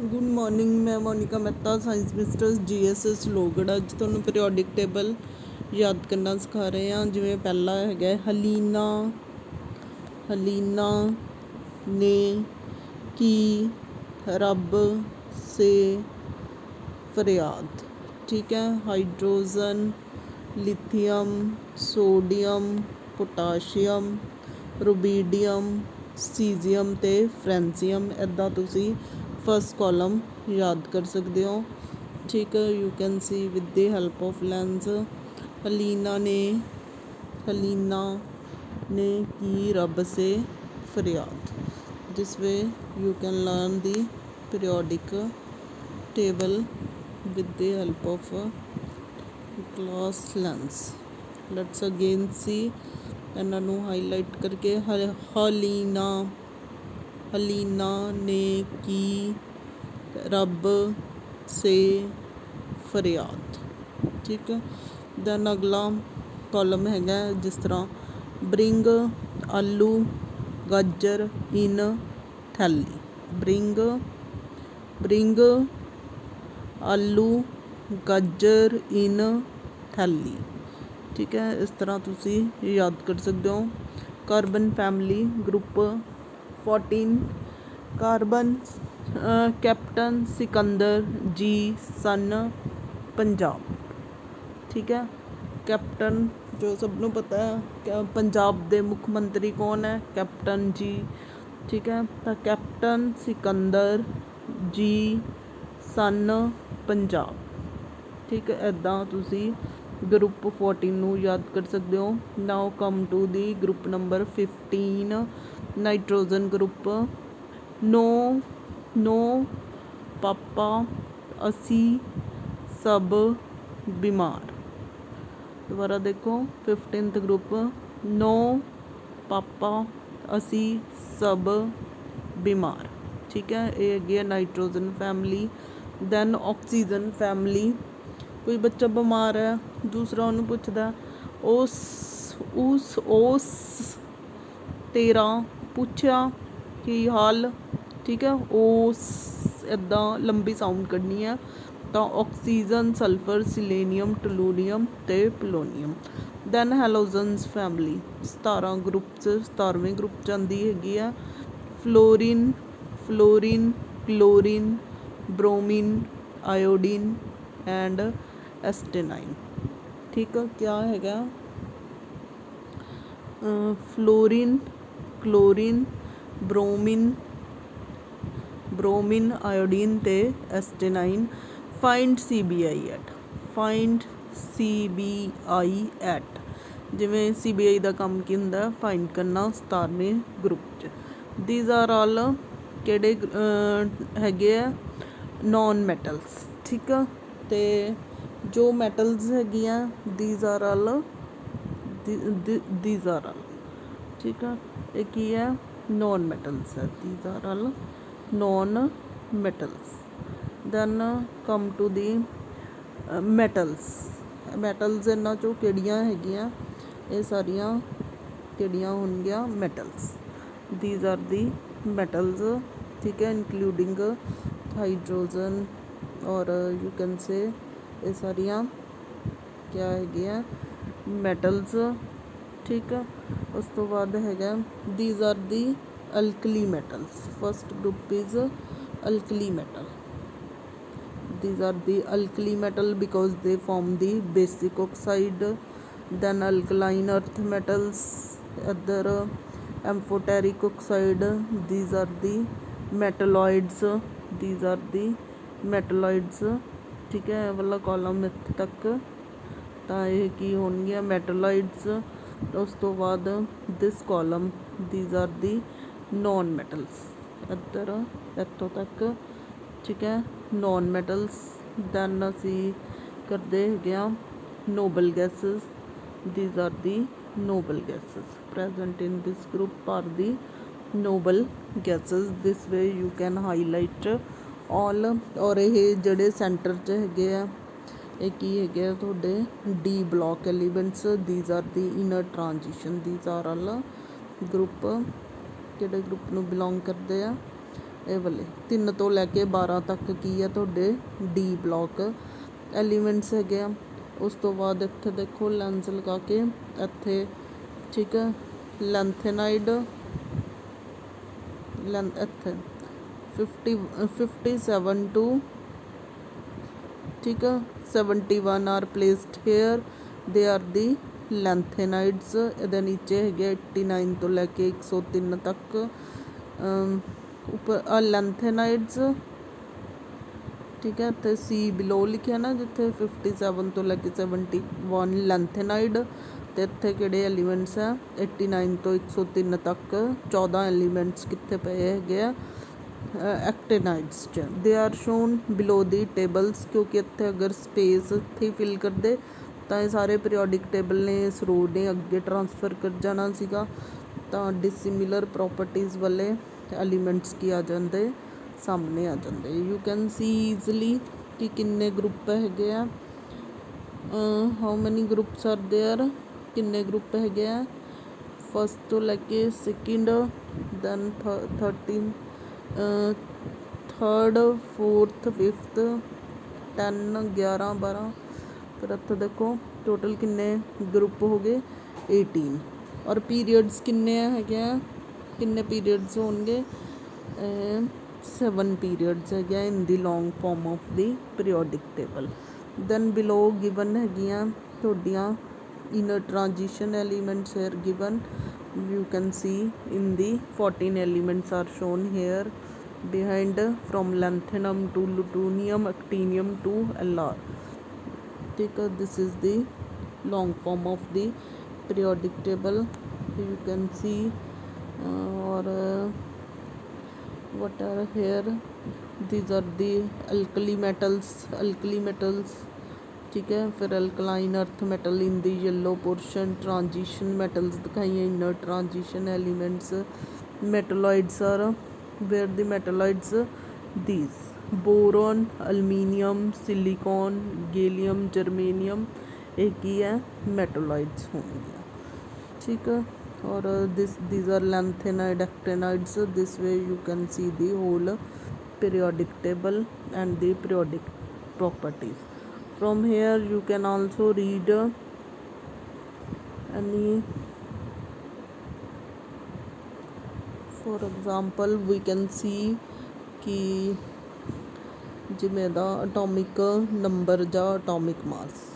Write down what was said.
Good morning. मैं Monika Mehta, science mistress GSS लोगड़। अज तुहानूं पीरियोडिक टेबल याद करना सिखा रहे हैं। जिवें पहला है हलीना ने की रब से फरियाद। ठीक है। Hydrogen, lithium, sodium, potassium, rubidium, caesium ते फ्रेंसीयम। इदा तुसी फस्ट कॉलम याद कर सकते हो। ठीक है। You can see with the help of lens. हलीना ने की रब से फरियाद। This way you can learn the periodic table with the help of glass lens. Let's again see इन्हों हाईलाइट करके। हलीना ने की रब से फरियाद। ठीक है। दैन अगला कॉलम है जिस तरह ब्रिंग आलू गाजर इन थैली। ब्रिंग आलू गाजर इन थैली। ठीक है। इस तरह तुसी याद कर सकते हो। Carbon family group 14। Carbon captain Sikandar ji son Punjab. ठीक है। कैप्टन जो सबनों पता है पंजाब के मुख मंत्री कौन है? कैप्टन जी। ठीक है। तो कैप्टन सिकंदर जी सन पंजाब। ठीक है। इदा तुसी ग्रुप 14 नूं याद कर सकते हो। Now come to the group number 15 nitrogen group. नो पापा असी सब बीमार। दोबारा देखो 15th ग्रुप। नो पापा असी सब बीमार। ठीक है। ये है nitrogen family. Then oxygen family. कोई बच्चा बीमार है, दूसरा उन्होंने पुछदा उस तेरा पुछया की हाल। ठीक है। उस इदा लंबी साउंड करनी है। तो ऑक्सीजन सल्फर सिलेनियम टलूनियम ते polonium. Then halogens family 17 group 17वें ग्रुप च आती है। Fluorine chlorine bromine iodine and astatine. ठीक है। क्या है? फ्लोरीन क्लोरीन ब्रोमीन आयोडीन ते एस्टेनाइन। Find CBI at. जिमें CBI का काम की होंगे फाइंड करना 17वें ग्रुप च। दीज आर ऑल केड़े हैगे आ नॉन मैटल्स। ठीक है। तो जो मैटल्स हैगियां दीज आर ऑल ठीक है। ये की है नॉन मैटल्स है। These are all non metals. Then come to the metals इन्हां चों किहड़ियां हैगियां? ये सारियां किहड़ियां होणगियां? Metals. These are the metals. ठीक है। इंकलूडिंग हाइड्रोजन और यू कैन से ये सारियां क्या हैगियां? मैटल्स। ठीक है। उस तो बाद है these are the alkali metals. First group is alkali metal. These are the alkali metal because they form the basic oxide. Then alkaline earth metals, other amphoteric oxide. These are the metalloids. ठीक है। वाला column इत्थे तक तो ये की होणगियां metalloids. उस तो बाद this column these are the non metals. इधर इतों तक। ठीक है। Non metals. दैन असी करते हैं noble gases. These are the noble gases present in this group are the noble gases. This way you can highlight all. और ये जड़े सेंटर च है ये की है थोड़े D block elements. These are the inner transition. These are all group किहड़े ग्रुप नूं बिलोंग करते हैं? ਇਹ ਵਾਲੇ 3 ਤੋਂ ਲੈ ਕੇ 12 ਤੱਕ ਕੀ ਆ ਤੁਹਾਡੇ ਡੀ ਬਲੋਕ ਐਲੀਮੈਂਟਸ ਹੈਗੇ ਆ। ਉਸ ਤੋਂ ਬਾਅਦ ਇੱਥੇ ਦੇਖੋ ਲੈਂਸ ਲਗਾ ਕੇ ਇੱਥੇ ਠੀਕ ਹੈ ਲੈਂਥੇਨਾਈਡ ਇੱਥੇ 57 ਟੂ ਠੀਕ ਹੈ 71 are placed here they are the lanthanides. ਇਹਦੇ ਨੀਚੇ ਹੈਗੇ 89 ਤੋਂ ਲੈ ਕੇ 103 ਤੱਕ ਉੱਪਰ ਲੈਂਥੇਨਾਈਡਸ ਠੀਕ ਹੈ। ਇੱਥੇ ਸੀ ਬਿਲੋ ਲਿਖਿਆ ਨਾ ਜਿੱਥੇ 57 ਤੋਂ ਲੈ ਕੇ 71 ਲੈਂਥੇਨਾਈਡ ਅਤੇ ਇੱਥੇ ਕਿਹੜੇ ਐਲੀਮੈਂਟਸ ਆ 89 ਤੋਂ 103 ਤੱਕ 14 ਐਲੀਮੈਂਟਸ ਕਿੱਥੇ ਪਏ ਹੈਗੇ ਆ ਐਕਟੇਨਾਈਡਸ 'ਚ। They are shown below the tables ਕਿਉਂਕਿ ਇੱਥੇ ਅਗਰ ਸਪੇਸ ਇੱਥੇ ਫਿਲ ਕਰਦੇ ਤਾਂ ਇਹ ਸਾਰੇ ਪੀਰੀਓਡਿਕ ਟੇਬਲ ਨੇ ਇਸ ਰੋ ਨੇ ਅੱਗੇ ਟਰਾਂਸਫਰ ਕਰ ਜਾਣਾ ਸੀਗਾ ਤਾਂ ਡਿਸਿਮਿਲਰ ਪ੍ਰੋਪਰਟੀਜ਼ ਵਾਲੇ ਐਲੀਮੈਂਟਸ ਕੀ ਆ ਜਾਂਦੇ ਸਾਹਮਣੇ ਆ ਜਾਂਦੇ। ਯੂ ਕੈਨ ਸੀ ਈਜ਼ਲੀ ਕਿ ਕਿੰਨੇ ਗਰੁੱਪ ਹੈਗੇ ਆ how many groups are there ਕਿੰਨੇ ਗਰੁੱਪ ਹੈਗੇ ਆ ਫਸਟ ਤੋਂ ਲੈ ਕੇ second then 13 third fourth fifth 10 11 12 ਫਿਰ ਇੱਥੇ ਦੇਖੋ ਟੋਟਲ ਕਿੰਨੇ ਗਰੁੱਪ ਹੋ ਗਏ 18 ਔਰ ਪੀਰੀਅਡਸ ਕਿੰਨੇ ਹੈਗੇ ਆ ਕਿੰਨੇ ਪੀਰੀਅਡਸ ਹੋਣਗੇ 7 ਪੀਰੀਅਡਸ ਹੈਗੇ in the long form of the periodic table. Then below given ਹੈਗੀਆਂ ਤੁਹਾਡੀਆਂ inner transition elements here given you can see in the 14 elements are shown here behind from lanthanum to lutetium actinium to Lr ठीक है। this is the long form of the periodic table you can see or what are here these are the alkali metals ठीक है। फिर alkaline earth metal in the yellow portion transition metals दिखाइए inner transition elements metalloids are where the metalloids these boron aluminium silicon gallium germanium एक ही है metalloids होंगे ठीक है। और these are lanthanide actinides this way you can see the whole periodic table and the periodic properties. From here you can also read any for example we can see कि ਜਿਵੇਂ ਦਾ atomic number ਜਾਂ atomic mass